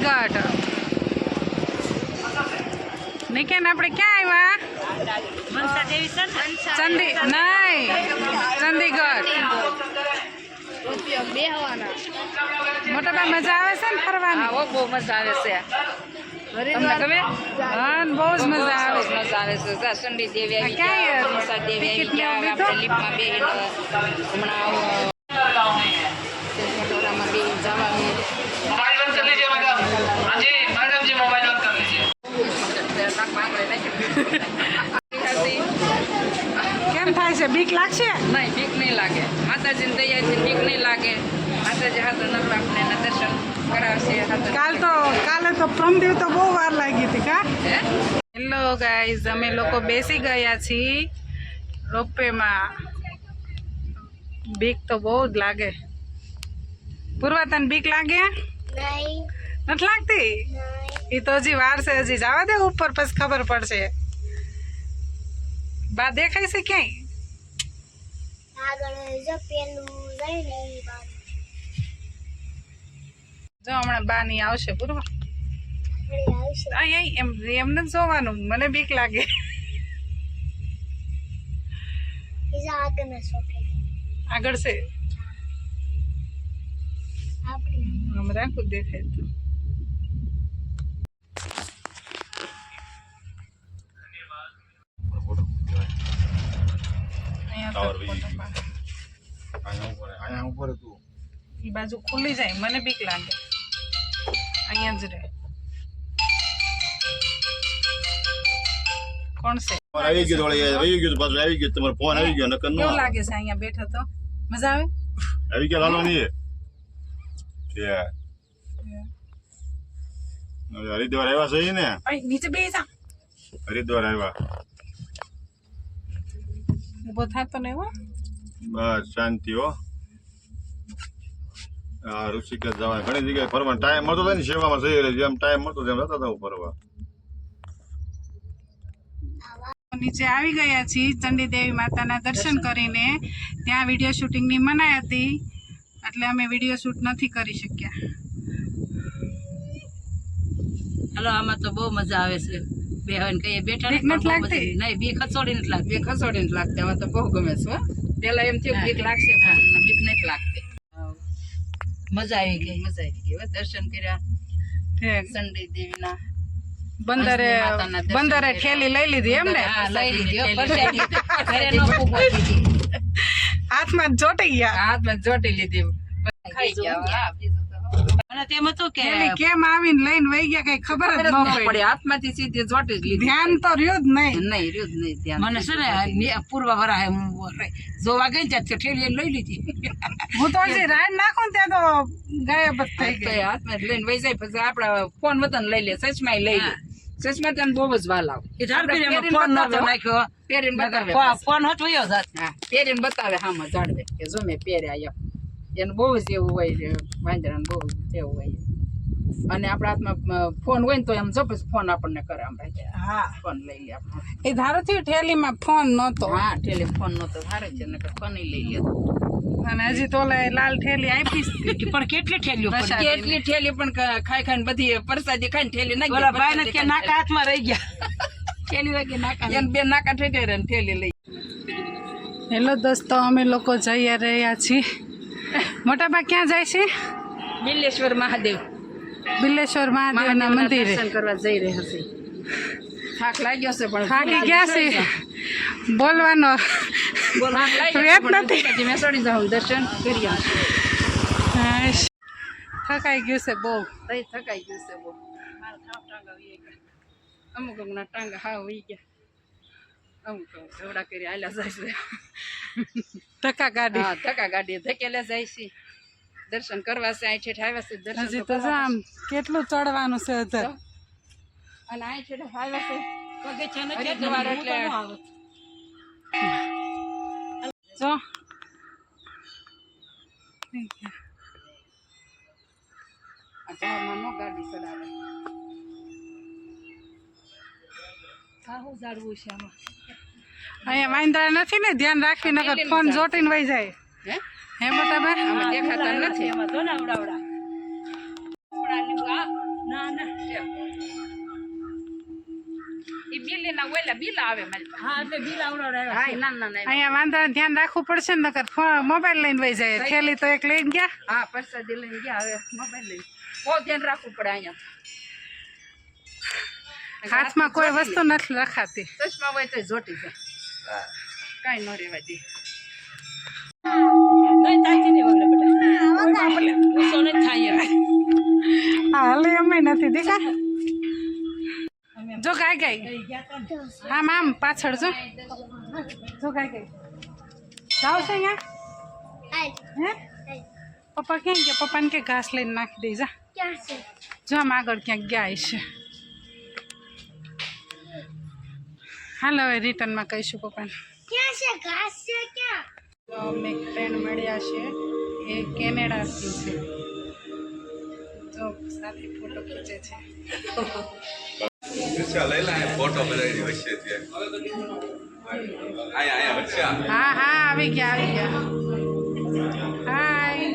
ચંદીગઢ નિકેન આપણે ક્યાં આવ્યા નહીં ચંદીગઢ મોટા ભાઈ મજા આવે છે ને ફરવાની બહુ મજા આવે છે તમને ગમે હા બહુ જ મજા આવે છે ચંડી દેવી આવી ક્યાં ગયા દેવી આવી ગયા આપણે લિફ્ટમાં બેહીને હમણાં મોટોરામાં બેહી જવાનું मोबाइल बंद कर लीजिए मैडम हाँ जी मैडम जी मोबाइल बंद कर लीजिए કેમ થાય છે બીક લાગશે નહીં બીક નહીં લાગે માતાજીની દયાથી બીક નહીં લાગે માતાજી હાથ નવરાત્રિને દર્શન કરાવશે કાલે તો પ્રમદેવ તો બહુ વાર લાગી હતી કા હેલો ગાઈઝ અમે લોકો બેસી ગયા છીએ રોપવેમાં બીક તો બહુ જ લાગે પૂર્વા તને બીક લાગે નથી લાગતી એ તો હજી વાર છે હજી જવા દે ઉપર પછી ખબર પડશે બા દેખાય છે ક્યાંય જો હમણાં બા ની આવશે પૂર્વા એમ નથી જોવાનું મને બીક લાગે આગળ છે हम રાખું દેખાય તો એ બાજુ ખુલ્લી જાય મને બીક લાગે અહીંયા જ રહે કોણ છે આવી ગયો પાછું આવી ગયો તમારો ફોન આવી ગયો નકર કેવું લાગે છે અહીંયા બેઠો તો મજા આવે આવી ગયા લાલો નહીં હરિદ્વાર આવ્યા છે ને નીચે બે જા હરિદ્વાર આવ્યા ઉભો થતો ને એવો બસ શાંતિ હો હા ઋષિકેશ જવા ઘણી જગ્યાએ ફરવાનો ટાઈમ મળતો થાય ને સેવામાં જઈ રહી જેમ ટાઈમ મળતો તેમ જતા હતા ફરવા નીચે આવી ગયા છીએ ચંડી દેવી માતાના દર્શન કરીને ત્યાં વિડીયો શૂટિંગની મનાઈ હતી એટલે અમે વિડીયો શૂટ નથી કરી શક્યા હાલો આમાં તો બહુ મજા આવે છે બેહન કઈ બેઠા બીક નથી લાગતી નહીં બી ખસોડી નથી લાગતી આમાં તો બહુ ગમે છે પેલા એમ થયું બીક લાગશે પણ બીક નથી લાગતી મજા આવી ગઈ દર્શન કર્યા ચંડી દેવીના બંદરે ઠેલી લઈ લીધી એમ ને લઈ લીધી હાથમાં જોટી લીધી ખાઈ ગયા અને તેમ હતું કે કેમ આવીને લઈને વહી ગયા કઈ ખબર જ ન પડી હાથમાંથી સીધી જોટી જ લીધી ધ્યાન તો રહ્યું જ નહીં ધ્યાન મને છે ને પૂર્વ વરાહે જોવા ગઈ ત્યાં ઠેલી લઈ લીધી હું તો હજી રાઈડ નાખું ત્યાં તો ગાયબ જ થઈ ગઈ હાથમાં લઈને વહી જાય પછી આપડા ફોન વતન લઈ લે સચમાં લઈ લે સચમાં ત્યાં બહુ જ વાલ આવે ફોન નાખ્યો પહેરીને બતાવે ફોન હટવાયો હા પહેરીને બતાવે હામાં જાડવે કે જો મેં પહેર્યા એને બહુ જ એવું હોય વાંદરાને બહુ એવું હોય અને આપણા હાથમાં ફોન હોય ને તો એમ જો પછી ફોન આપણને કરે આમ હા ફોન લઈ લે આપણે એ ધારો થયું ઠેલીમાં ફોન નહોતો હા ઠેલી ફોન નહોતો ધારે છે ને ફોન લઈ લે અને હજી તો લાલ ઠેલી આપી પણ કેટલી ઠેલીઓ કેટલી ઠેલી પણ ખાઈ ખાઈને બધી પ્રસાદી ખાઈને ઠેલી નાખી ભાઈ ને નાકા હાથમાં રહી ગયા ઠેલી વાગી નાકા એને બે નાકા ઠેઠે ને ઠેલી લઈ હેલો દોસ્તો અમે લોકો જઈ રહ્યા છીએ મોટા બા ક્યાં જાય છે બિલ્લેશ્વર મહાદેવના મંદિરે દર્શન કરવા જઈ રહ્યા છે થાક લાગ્યો છે પણ થાકી ગયા છે બોલવાનો વેત નથી મેં ચડી જાઉં દર્શન કરી થકાઈ ગયું છે બહુ થકાઈ ગયું છે બહુ અમુક અમુકના ટાંગા હા વહી ગયા અમુક એવડા કરી હાલ્યા જાય છે ધક્કા ગાડી ધકેલે જાય છે દર્શન કરવા છે અહીં ઠેઠ આવ્યા છે દર્શન હજી તો આમ કેટલું ચડવાનું છે અધર અને અહીં ઠેઠ આવ્યા છે હરિદ્વાર એટલે જો નો ગાડી ચડાવે જાડવું છે આમાં અહીંયા વાંદરા નથી ને ધ્યાન રાખવી નકર ફોન જોટીને વહી જાય હે મોટા ભાઈ દેખાતા નથી ના એટલે બિલ આવે મારી પાસે. હા એટલે બિલ આવડાવે. હા ના ના ના. અહીંયા વાંદરાને ધ્યાન રાખવું પડશે ને, નકર મોબાઈલ લઈને વહી જાય. થેલી તો એક લઈને ગયા. હા પરસાદી લઈને ગયા, હવે મોબાઈલ લઈને બહુ ધ્યાન રાખવું પડે અહીંયા. હાથમાં કોઈ વસ્તુ નથી રખાતી. ચશ્મા હોય તો જોટી જાય, કાંઈ ન રહેવા દે. હાલે અમે નથી દેખા. જો ગાય ગાય આમ આમ પાછળ જો ગાય ગાય જાવ છે અહીંયા. હે પપ્પા ક્યાં ગયા? પપ્પાને કે ઘાસ લઈને નાખી દઈ જા. જો આમ આગળ ક્યાંક ગયા છે. હાલો હવે રિટર્નમાં કહીશું પપ્પાને. અમે ફ્રેન્ડ મળ્યા છે, એ કેનેડાથી છે. જો સાથે ફોટો ખીચે છે. હા હા આવી ગયા. હાય.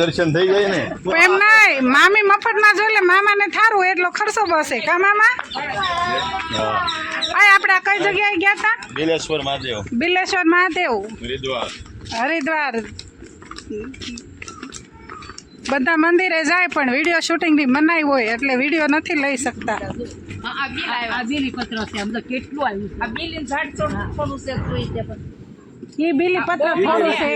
દર્શન થઈ જાય ને એમ નહીં, મામી મફતમાં જોઈ લે. મામાને થારું એટલો ખર્ચો બસે કા મામા? આપણે આ કઈ જગ્યાએ ગયા હતા? બિલેશ્વર મહાદેવ, બિલેશ્વર મહાદેવ, હરિદ્વાર. બધા મંદિરે જાય પણ વિડીયો શૂટિંગ ની મનાઈ હોય એટલે વિડીયો નથી લઈ શકતા. આ બીલી પત્ર છે, આમ તો કેટલું આવ્યું. આ બીલી ઝાડ થોડું છે જોઈ તે પણ. એ બીલી પત્ર થોડું છે.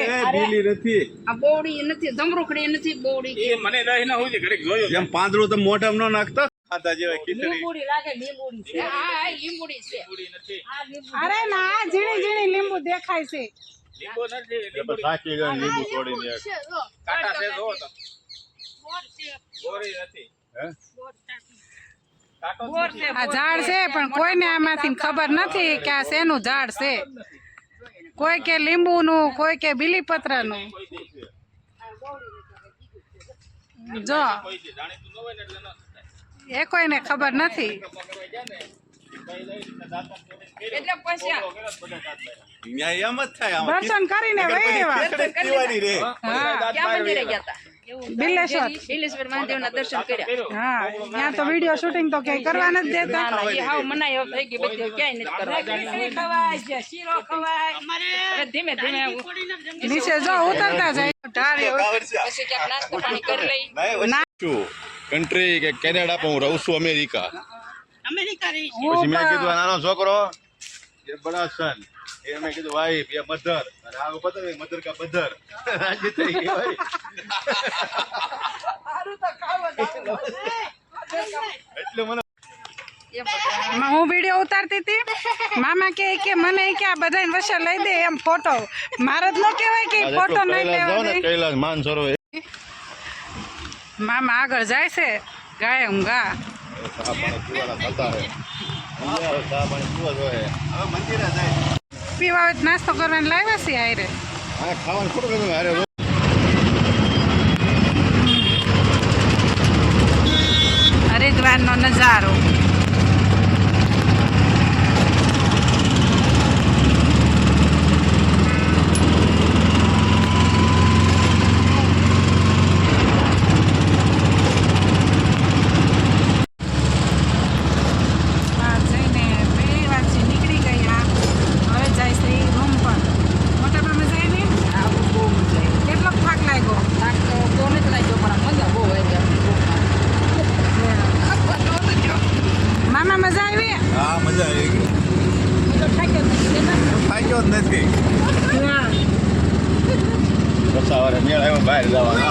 આ બોવડી નથી, જમરૂખડી નથી, બોવડી એ મને રહી ના હોય ઘડીક જોયો એમ પાંદડું તો મોઢામાં ન નાખતા ખાતા જેવા ખીચડી લીંબુડી લાગે. લીંબુડી છે. હા લીંબુડી છે. નથી આ લીંબુ અરે ના, ઝીણી ઝીણી લીંબુ દેખાય છે. લીંબુ નથી સાચી ગઈ લીંબુ તોડીને એક. કાટા છે જો તો ગોરી નથી હે કાટો છે. આ ઝાડ છે પણ કોઈને આમાંથી ખબર નથી કે આ શેનું ઝાડ છે. કોઈ કે લીંબુનું, કોઈ કે બીલીપત્રનું. જો જાણીતું ન હોય ને એટલે ન એ કોઈને ખબર નથી. એટલે પછી ન્યાય એમ જ થાય દર્શન કરીને વહી આવ્યા. હા ક્યાં મંદિરે ગયા હતા? બિલેશ્વર. બિલેશ્વર મહાદેવના દર્શન કર્યા. હા ત્યાં તો વિડીયો શૂટિંગ તો ક્યાંય કરવા નથી દેતા. ના ના, એ હાવ મનાઈ થઈ ગઈ બધી, ક્યાંય નથી કરવા. હવે ધીમે ધીમે નીચે જો ઉતરતા જાય. ઢાળ્યો. પછી ક્યાંક નાસ્તો પાણી કરી લઈ. કન્ટ્રી કે કેનેડા પણ હું રહું છું અમેરિકા. પછી મેં કીધું આ નાનો છોકરો એ બડા સન, એ મેં કીધું વાઈફ એ મધર, અને આ પતા મધર કા બધર રાજી થઈ ગઈ ભાઈ. એટલે મને હું વિડીયો ઉતારતી હતી. મામા કે મને કે આ બધા વચ્ચે લઈ દે એમ ફોટો. મારે જ ન કહેવાય કે ફોટો નહીં લેવા દે. કૈલાસ માનસરોવર મામા આગળ જાય છે, ગાય હું ગા. ચા પાણી પીવાના થતા હે. ચા પાણી પીવા જોઈએ. હવે મંદિરે જાય. પીવા હોય તો નાસ્તો કરવાને લાવ્યા છે આયરે. હા ખાવાનું ખોટું કીધું હારે. હરિદ્વારનો નજારો. મામા મજા આવી? હા મજા આવી ગઈ. થાક્યો જ નથી. સવારે મેળ આવ્યો બહાર જવાનો.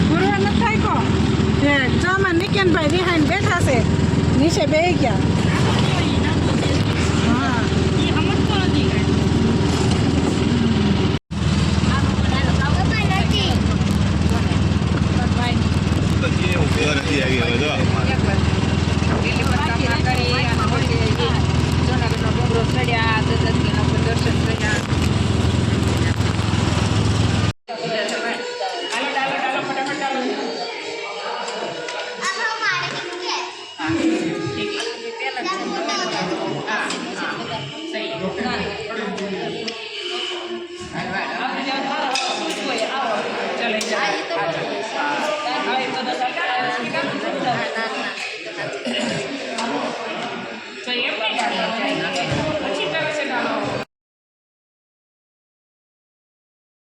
ગુરુવાર નથી થાક્યો? ચોમાં નિકેનભાઈ રિહાઈને બેઠા છે, નીચે બેસી ગયા. તો એમ નહીં